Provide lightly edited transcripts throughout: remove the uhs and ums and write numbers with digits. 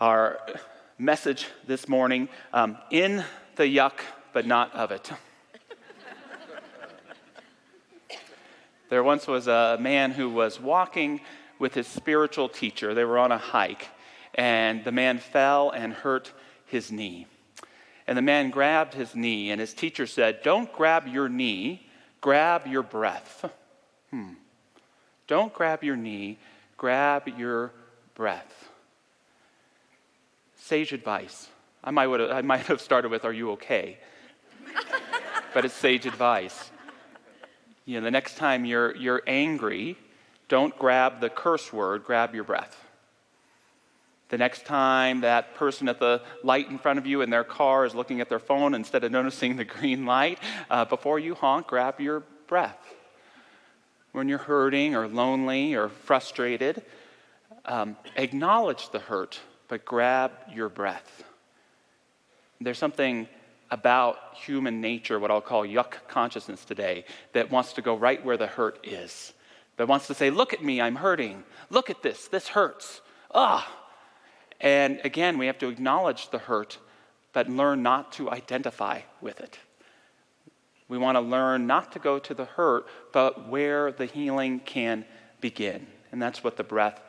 Our message this morning, in the yuck, but not of it. There once was a man who was walking with his spiritual teacher. They were on a hike, and the man fell and hurt his knee. And the man grabbed his knee, and his teacher said, "Don't grab your knee, grab your breath." Don't grab your knee, grab your breath. Sage advice. I might have started with, "Are you okay?" But it's sage advice. You know, the next time you're angry, don't grab the curse word, grab your breath. The next time that person at the light in front of you in their car is looking at their phone instead of noticing the green light, before you honk, grab your breath. When you're hurting or lonely or frustrated, acknowledge the hurt, but grab your breath. There's something about human nature, what I'll call yuck consciousness today, that wants to go right where the hurt is. That wants to say, "Look at me, I'm hurting. Look at this hurts. And again, we have to acknowledge the hurt, but learn not to identify with it. We want to learn not to go to the hurt, but where the healing can begin. And that's what the breath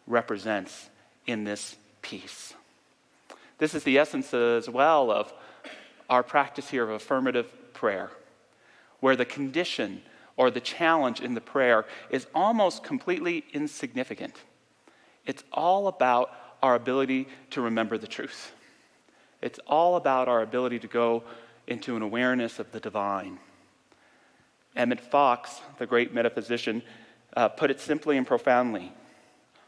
represents in this piece. This is the essence as well of our practice here of affirmative prayer, where the condition or the challenge in the prayer is almost completely insignificant. It's all about our ability to remember the truth. It's all about our ability to go into an awareness of the divine. Emmett Fox, the great metaphysician, put it simply and profoundly.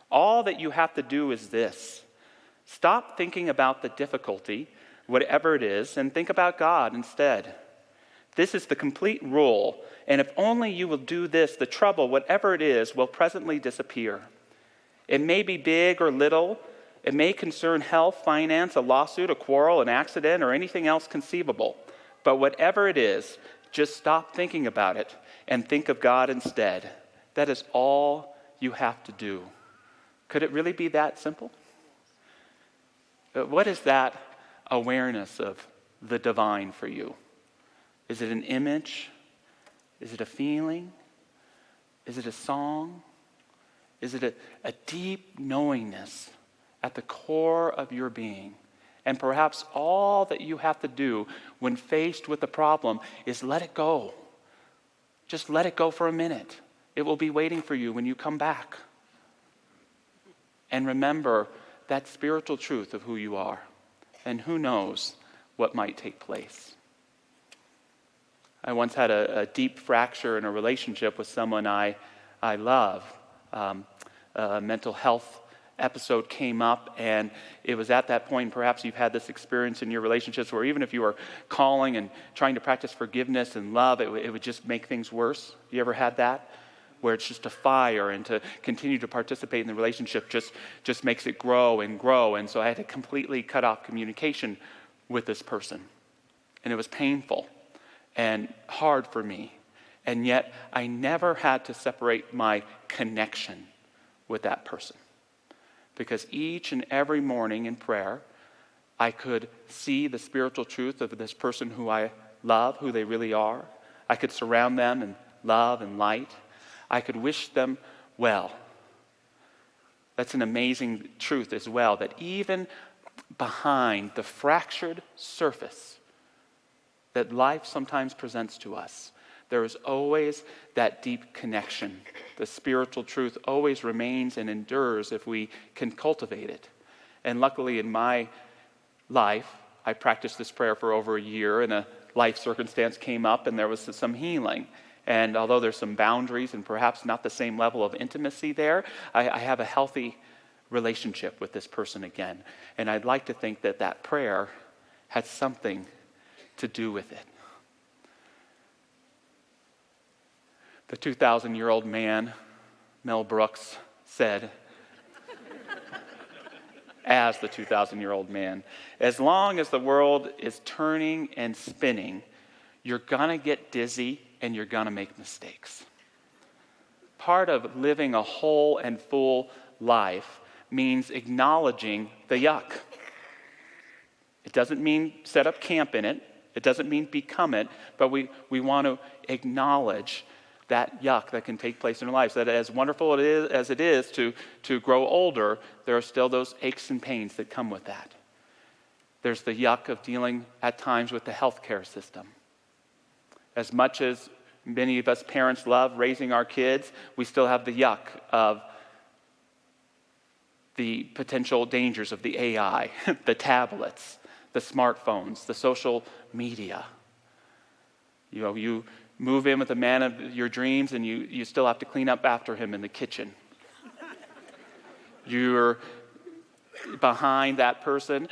All that you have to do is this: stop thinking about the difficulty, whatever it is, and think about God instead. This is the complete rule, and if only you will do this, the trouble, whatever it is, will presently disappear. It may be big or little. It may concern health, finance, a lawsuit, a quarrel, an accident, or anything else conceivable. But whatever it is, just stop thinking about it and think of God instead. That is all you have to do. Could it really be that simple? What is that awareness of the divine for you? Is it an image? Is it a feeling? Is it a song? Is it a deep knowingness at the core of your being? And perhaps all that you have to do when faced with a problem is let it go. Just let it go for a minute. It will be waiting for you when you come back. And remember that spiritual truth of who you are. And who knows what might take place. I once had a deep fracture in a relationship with someone I love. A mental health episode came up, and it was at that point, perhaps you've had this experience in your relationships where even if you were calling and trying to practice forgiveness and love, it would just make things worse. You ever had that? Where it's just a fire, and to continue to participate in the relationship just makes it grow and grow. And so I had to completely cut off communication with this person. And it was painful and hard for me. And yet I never had to separate my connection with that person. Because each and every morning in prayer, I could see the spiritual truth of this person who I love, who they really are. I could surround them in love and light. I could wish them well. That's an amazing truth as well, that even behind the fractured surface that life sometimes presents to us, there is always that deep connection. The spiritual truth always remains and endures if we can cultivate it. And luckily in my life, I practiced this prayer for over a year, and a life circumstance came up and there was some healing. And although there's some boundaries and perhaps not the same level of intimacy there, I have a healthy relationship with this person again. And I'd like to think that that prayer had something to do with it. The 2,000-year-old man, Mel Brooks, said, as the 2,000-year-old man, as long as the world is turning and spinning, you're going to get dizzy and you're going to make mistakes. Part of living a whole and full life means acknowledging the yuck. It doesn't mean set up camp in it. It doesn't mean become it, but we want to acknowledge that yuck that can take place in our lives. That as wonderful as it is to grow older, there are still those aches and pains that come with that. There's the yuck of dealing at times with the healthcare system. As much as many of us parents love raising our kids, we still have the yuck of the potential dangers of the AI, the tablets, the smartphones, the social media. You know, you move in with a man of your dreams and you still have to clean up after him in the kitchen. You're behind that person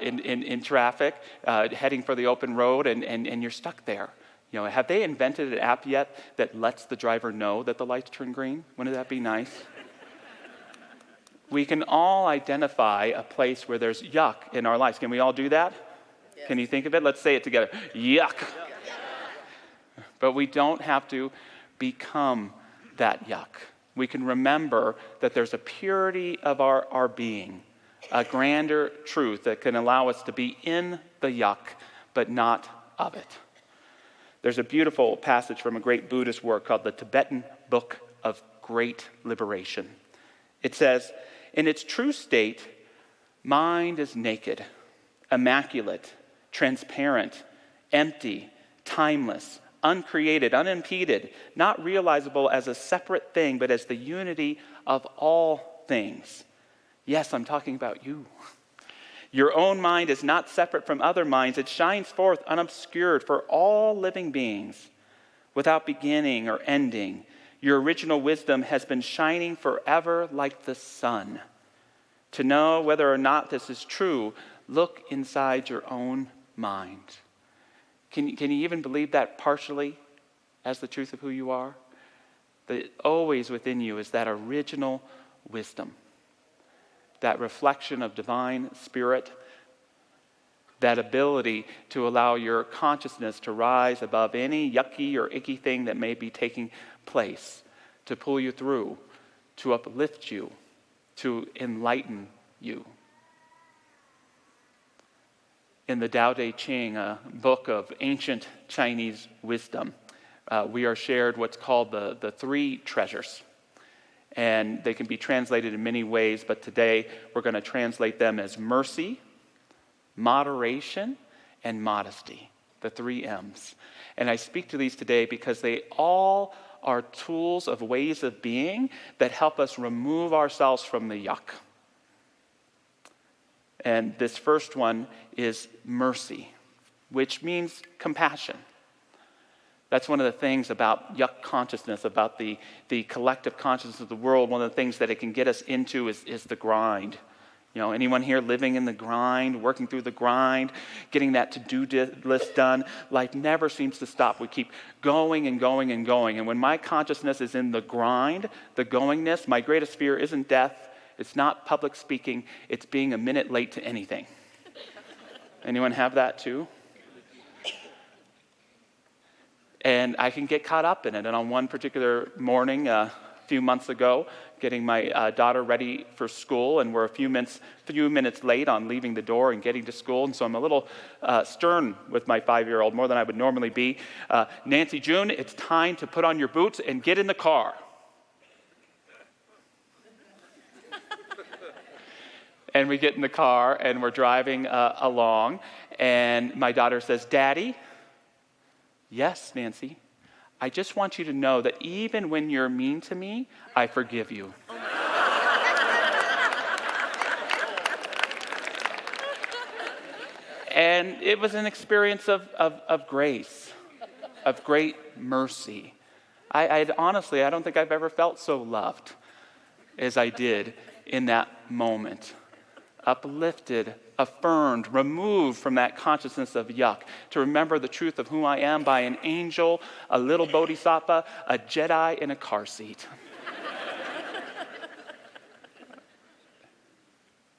in traffic, heading for the open road, and you're stuck there. You know, have they invented an app yet that lets the driver know that the lights turn green? Wouldn't that be nice? We can all identify a place where there's yuck in our lives. Can we all do that? Yes. Can you think of it? Let's say it together. Yuck. But we don't have to become that yuck. We can remember that there's a purity of our being, a grander truth that can allow us to be in the yuck, but not of it. There's a beautiful passage from a great Buddhist work called the Tibetan Book of Great Liberation. It says, in its true state, mind is naked, immaculate, transparent, empty, timeless, uncreated, unimpeded, not realizable as a separate thing, but as the unity of all things. Yes, I'm talking about you. Your own mind is not separate from other minds. It shines forth unobscured for all living beings, without beginning or ending. Your original wisdom has been shining forever like the sun. To know whether or not this is true, look inside your own mind. Can you even believe that partially as the truth of who you are? That always within you is that original wisdom, that reflection of divine spirit, that ability to allow your consciousness to rise above any yucky or icky thing that may be taking place, to pull you through, to uplift you, to enlighten you. In the Tao Te Ching, a book of ancient Chinese wisdom, we are shared what's called the three treasures. And they can be translated in many ways, but today we're going to translate them as mercy, moderation, and modesty, the three M's. And I speak to these today because they all are tools of ways of being that help us remove ourselves from the yuck. And this first one is mercy, which means compassion. That's one of the things about yuck consciousness, about the collective consciousness of the world. One of the things that it can get us into is the grind. You know, anyone here living in the grind, working through the grind, getting that to-do list done? Life never seems to stop. We keep going and going and going. And when my consciousness is in the grind, the goingness, my greatest fear isn't death. It's not public speaking. It's being a minute late to anything. Anyone have that too? And I can get caught up in it. And on one particular morning, a few months ago, getting my daughter ready for school, and we're a few minutes late on leaving the door and getting to school, and so I'm a little stern with my 5-year-old, more than I would normally be. Nancy June, it's time to put on your boots and get in the car. And we get in the car, and we're driving along, and my daughter says, "Daddy?" "Yes, Nancy. I just want you to know that even when you're mean to me, I forgive you." And it was an experience of grace, of great mercy. Honestly, I don't think I've ever felt so loved as I did in that moment. Uplifted, affirmed, removed from that consciousness of yuck, to remember the truth of who I am by an angel, a little bodhisattva, a Jedi in a car seat.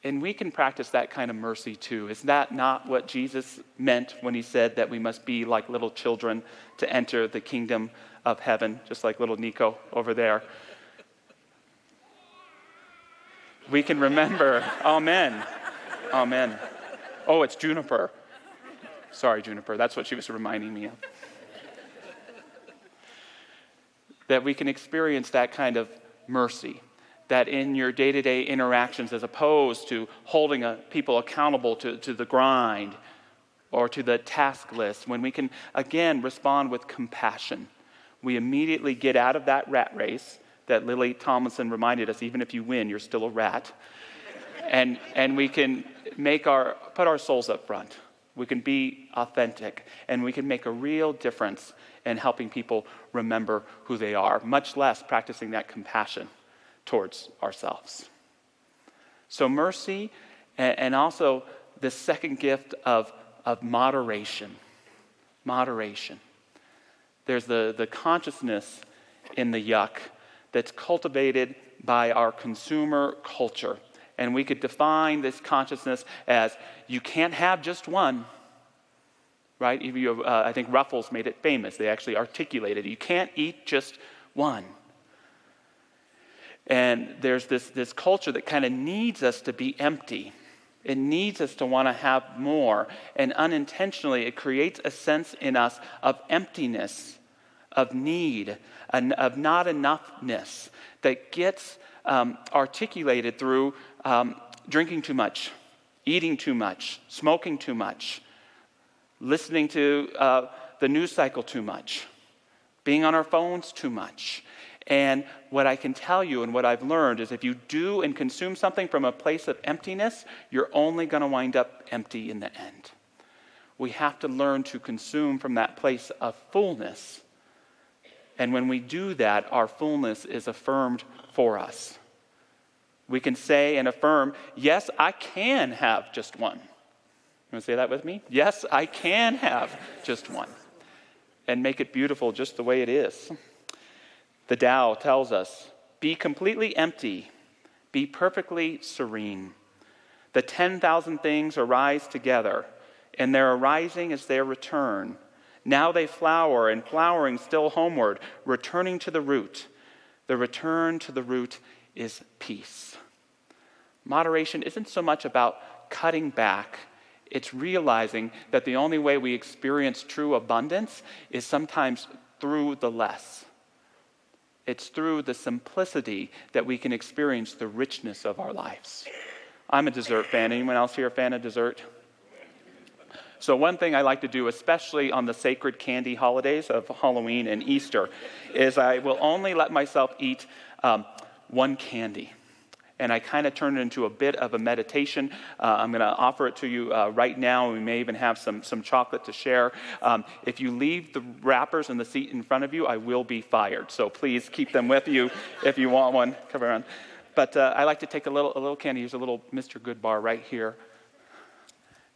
And we can practice that kind of mercy too. Is that not what Jesus meant when he said that we must be like little children to enter the kingdom of heaven, just like little Nico over there? we can remember, amen, amen. Oh, it's Juniper. Sorry, Juniper, that's what she was reminding me of. That we can experience that kind of mercy, that in your day-to-day interactions, as opposed to holding people accountable to the grind or to the task list, when we can, again, respond with compassion, we immediately get out of that rat race that Lily Tomlinson reminded us, even if you win, you're still a rat. And we can put our souls up front. We can be authentic, and we can make a real difference in helping people remember who they are, much less practicing that compassion towards ourselves. So mercy, and also the second gift of moderation. Moderation. There's the consciousness in the yuck that's cultivated by our consumer culture. And we could define this consciousness as you can't have just one, right? I think Ruffles made it famous. They actually articulated you can't eat just one. And there's this culture that kind of needs us to be empty. It needs us to want to have more. And unintentionally, it creates a sense in us of emptiness, of need, and of not enoughness that gets articulated through drinking too much, eating too much, smoking too much, listening to the news cycle too much, being on our phones too much. And what I can tell you and what I've learned is if you do and consume something from a place of emptiness, you're only going to wind up empty in the end. We have to learn to consume from that place of fullness. And when we do that, our fullness is affirmed for us. We can say and affirm, yes, I can have just one. You want to say that with me? Yes, I can have just one. And make it beautiful just the way it is. The Tao tells us, be completely empty, be perfectly serene. The 10,000 things arise together, and their arising is their return. Now they flower, and flowering still homeward, returning to the root. The return to the root is peace. Moderation isn't so much about cutting back. It's realizing that the only way we experience true abundance is sometimes through the less. It's through the simplicity that we can experience the richness of our lives. I'm a dessert fan. Anyone else here a fan of dessert? So one thing I like to do, especially on the sacred candy holidays of Halloween and Easter, is I will only let myself eat one candy. And I kind of turn it into a bit of a meditation. I'm going to offer it to you right now. We may even have some chocolate to share. If you leave the wrappers in the seat in front of you, I will be fired. So please keep them with you if you want one. Come around. But I like to take a little candy. Here's a little Mr. Good bar right here.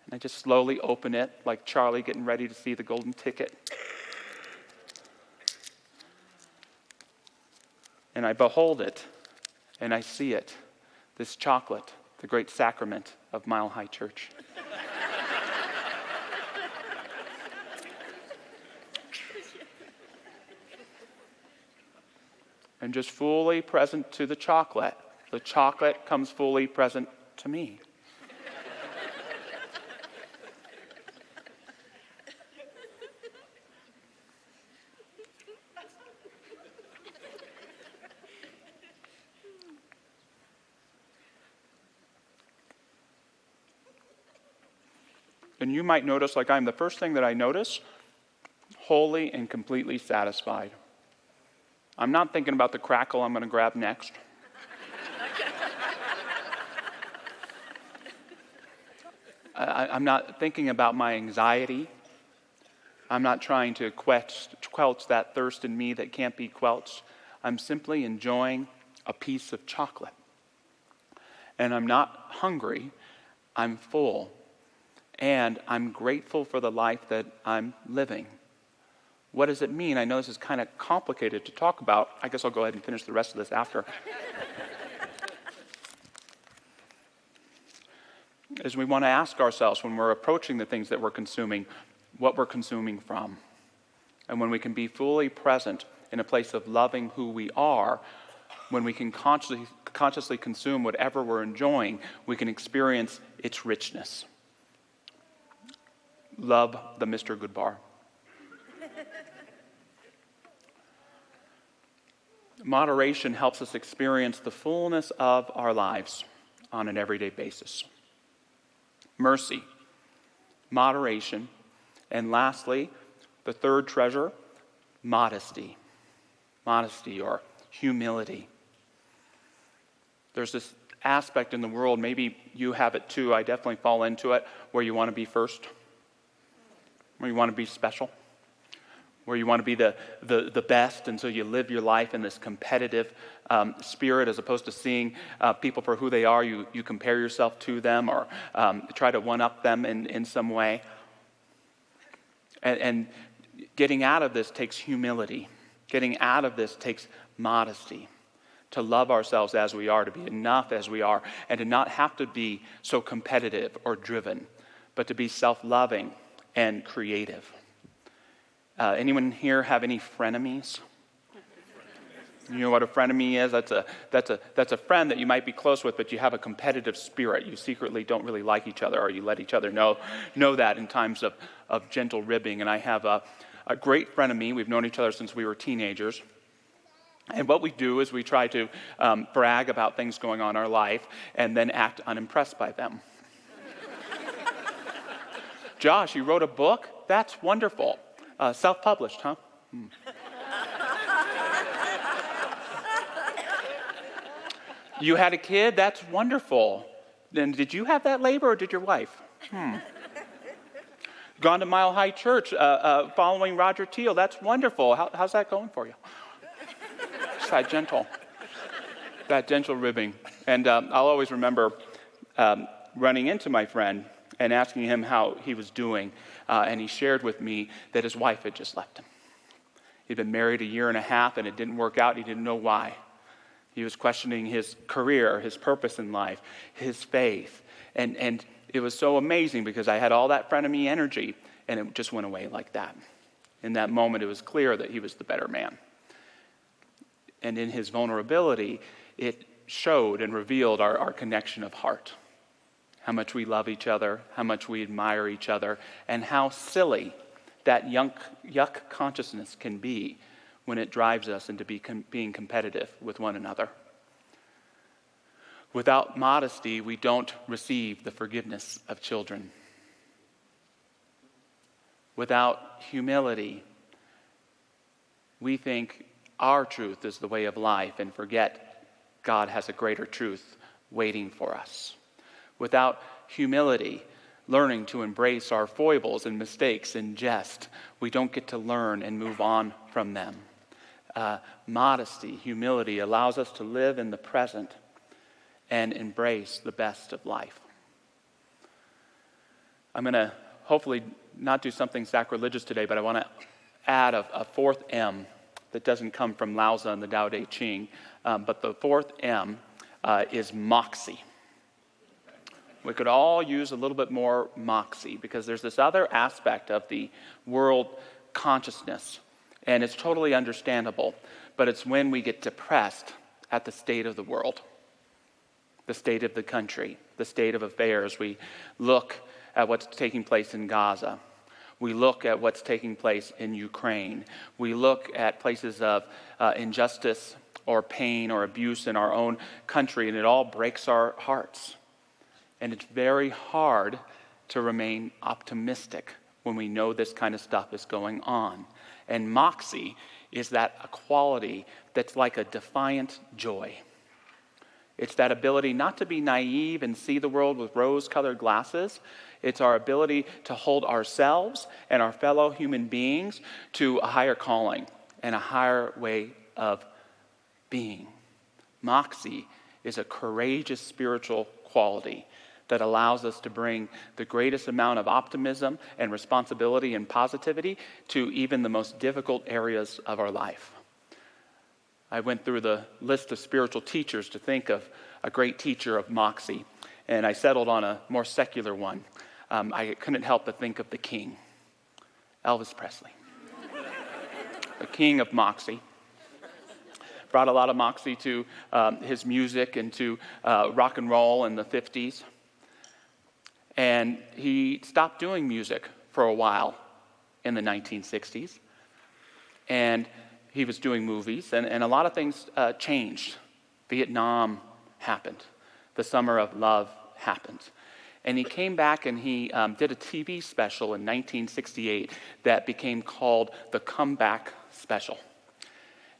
And I just slowly open it like Charlie getting ready to see the golden ticket. And I behold it, and I see it. This chocolate, the great sacrament of Mile High Church. And just fully present to the chocolate comes fully present to me. And you might notice, like I'm the first thing that I notice, wholly and completely satisfied. I'm not thinking about the crackle I'm going to grab next. I'm not thinking about my anxiety. I'm not trying to quench that thirst in me that can't be quelched. I'm simply enjoying a piece of chocolate. And I'm not hungry. I'm full. And I'm grateful for the life that I'm living. What does it mean? I know this is kind of complicated to talk about. I guess I'll go ahead and finish the rest of this after. As we want to ask ourselves when we're approaching the things that we're consuming, what we're consuming from. And when we can be fully present in a place of loving who we are, when we can consciously consume whatever we're enjoying, we can experience its richness. Love the Mr. Goodbar. Moderation helps us experience the fullness of our lives on an everyday basis. Mercy, moderation, and lastly, the third treasure, modesty. Modesty or humility. There's this aspect in the world, maybe you have it too, I definitely fall into it, where you want to be first, where you want to be special, where you want to be the best, and so you live your life in this competitive spirit as opposed to seeing people for who they are. You compare yourself to them or try to one-up them in some way. And getting out of this takes humility. Getting out of this takes modesty. To love ourselves as we are, to be enough as we are, and to not have to be so competitive or driven, but to be self-loving and creative. Anyone here have any frenemies? You know what a frenemy is? That's a friend that you might be close with, but you have a competitive spirit. You secretly don't really like each other, or you let each other know that in times of gentle ribbing. And I have a great frenemy. We've known each other since we were teenagers. And what we do is we try to brag about things going on in our life and then act unimpressed by them. Josh, you wrote a book? That's wonderful. Self-published, huh? You had a kid? That's wonderful. Then did you have that labor or did your wife? Gone to Mile High Church following Roger Teal. That's wonderful. How's that going for you? It's that gentle ribbing. And I'll always remember running into my friend and asking him how he was doing. And he shared with me that his wife had just left him. He'd been married 1.5 years and it didn't work out. He didn't know why. He was questioning his career, his purpose in life, his faith. And it was so amazing because I had all that frenemy energy and it just went away like that. In that moment, it was clear that he was the better man. And in his vulnerability, it showed and revealed our connection of heart. How much we love each other, how much we admire each other, and how silly that yuck consciousness can be when it drives us into being competitive with one another. Without modesty, we don't receive the forgiveness of children. Without humility, we think our truth is the way of life and forget God has a greater truth waiting for us. Without humility, learning to embrace our foibles and mistakes in jest, we don't get to learn and move on from them. Modesty, humility allows us to live in the present and embrace the best of life. I'm going to hopefully not do something sacrilegious today, but I want to add a fourth M that doesn't come from Lao-Tzu and the Tao Te Ching, but the fourth M is Moxy. We could all use a little bit more Moxy because there's this other aspect of the world consciousness, and it's totally understandable, but it's when we get depressed at the state of the world, the state of the country, the state of affairs. We look at what's taking place in Gaza. We look at what's taking place in Ukraine. We look at places of injustice or pain or abuse in our own country, and it all breaks our hearts. And it's very hard to remain optimistic when we know this kind of stuff is going on. And Moxy is that a quality that's like a defiant joy. It's that ability not to be naive and see the world with rose-colored glasses. It's our ability to hold ourselves and our fellow human beings to a higher calling and a higher way of being. Moxy is a courageous spiritual quality that allows us to bring the greatest amount of optimism and responsibility and positivity to even the most difficult areas of our life. I went through the list of spiritual teachers to think of a great teacher of Moxy, and I settled on a more secular one. I couldn't help but think of the king, Elvis Presley, the king of Moxy. brought a lot of Moxy to his music and to rock and roll in the 50s. And he stopped doing music for a while in the 1960s. And he was doing movies, and a lot of things changed. Vietnam happened. The Summer of Love happened. And he came back and he did a TV special in 1968 that became called the Comeback Special.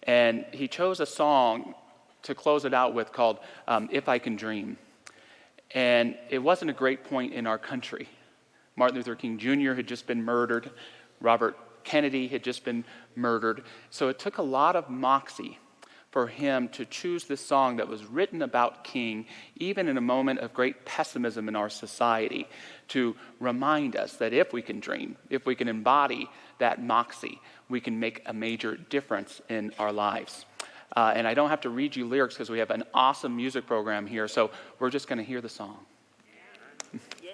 And he chose a song to close it out with called If I Can Dream. And it wasn't a great point in our country. Martin Luther King Jr. had just been murdered. Robert Kennedy had just been murdered. So it took a lot of moxie for him to choose this song that was written about King, even in a moment of great pessimism in our society, to remind us that if we can dream, if we can embody that moxie, we can make a major difference in our lives. And I don't have to read you lyrics because we have an awesome music program here, so we're just going to hear the song. Yay.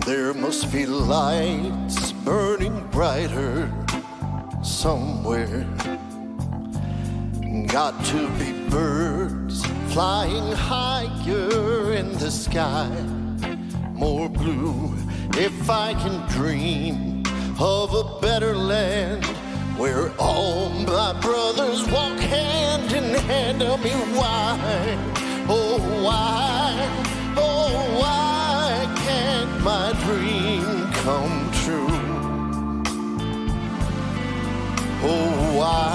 There must be lights burning brighter somewhere. Got to be birds flying higher in the sky, more blue. If I can dream of a better land where all my brothers walk hand in hand, tell me why, oh why can't my dream come true? Oh, why?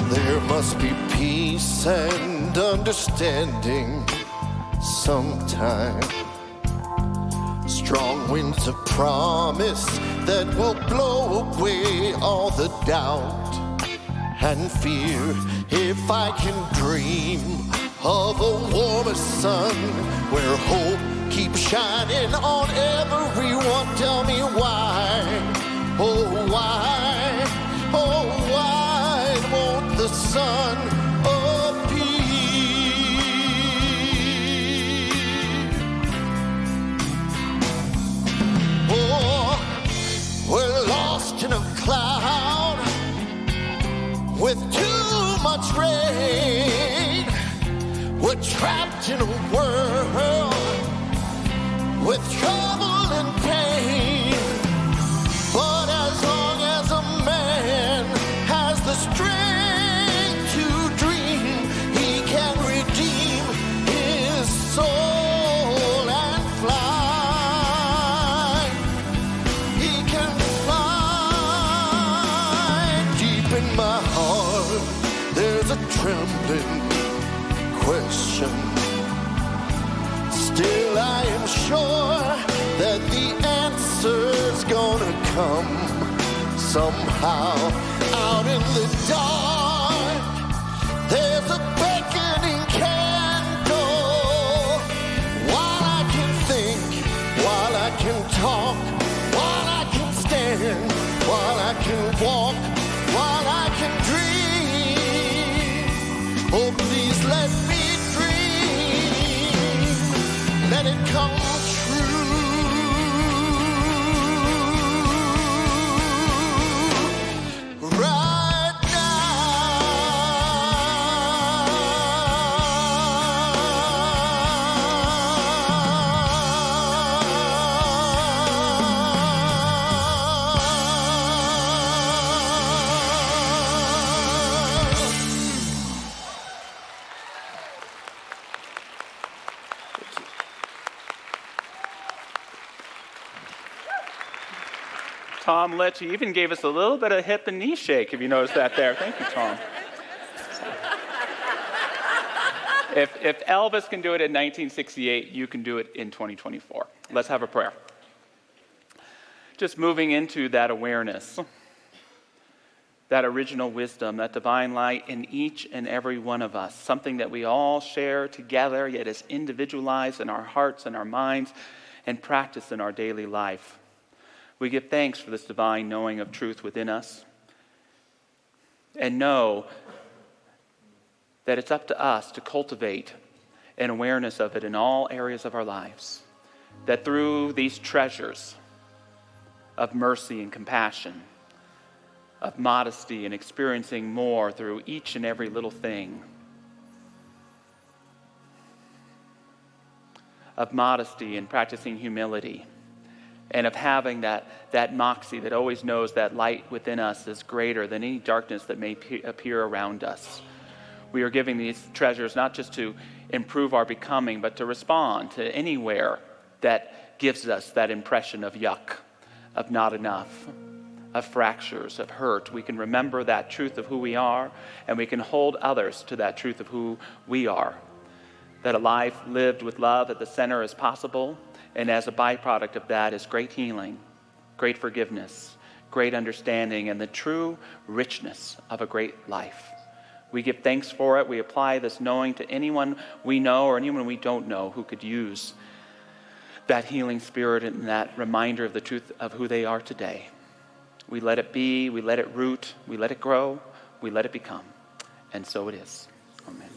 There must be peace and understanding sometime. Strong winds of promise that will blow away all the doubt and fear. If I can dream of a warmer sun where hope keeps shining on everyone, tell me why, oh why won't the sun appear? Oh, we're lost in a cloud with too much rain. We're trapped in a world with trouble and pain. But as long as a man has the strength to dream, he can redeem his soul and fly. He can fly. Deep in my heart, there's a trembling question. Still I am sure that the answer's gonna come somehow. Out in the dark, there's a beckoning candle. While I can think, while I can talk, while I can stand, while I can walk, while I can dream. Oh, please let me dream. Let it come true. Right Tom Litch, he even gave us a little bit of hip and knee shake, if you noticed that there. Thank you, Tom. If Elvis can do it in 1968, you can do it in 2024. Let's have a prayer. Just moving into that awareness, that original wisdom, that divine light in each and every one of us, something that we all share together, yet is individualized in our hearts and our minds and practice in our daily life. We give thanks for this divine knowing of truth within us, and know that it's up to us to cultivate an awareness of it in all areas of our lives. That through these treasures of mercy and compassion, of modesty and experiencing more through each and every little thing, of modesty and practicing humility, and of having that Moxy that always knows that light within us is greater than any darkness that may appear around us. We are giving these treasures not just to improve our becoming, but to respond to anywhere that gives us that impression of yuck, of not enough, of fractures, of hurt. We can remember that truth of who we are, and we can hold others to that truth of who we are. That a life lived with love at the center is possible, and as a byproduct of that is great healing, great forgiveness, great understanding, and the true richness of a great life. We give thanks for it. We apply this knowing to anyone we know or anyone we don't know who could use that healing spirit and that reminder of the truth of who they are today. We let it be, we let it root, we let it grow, we let it become. And so it is. Amen.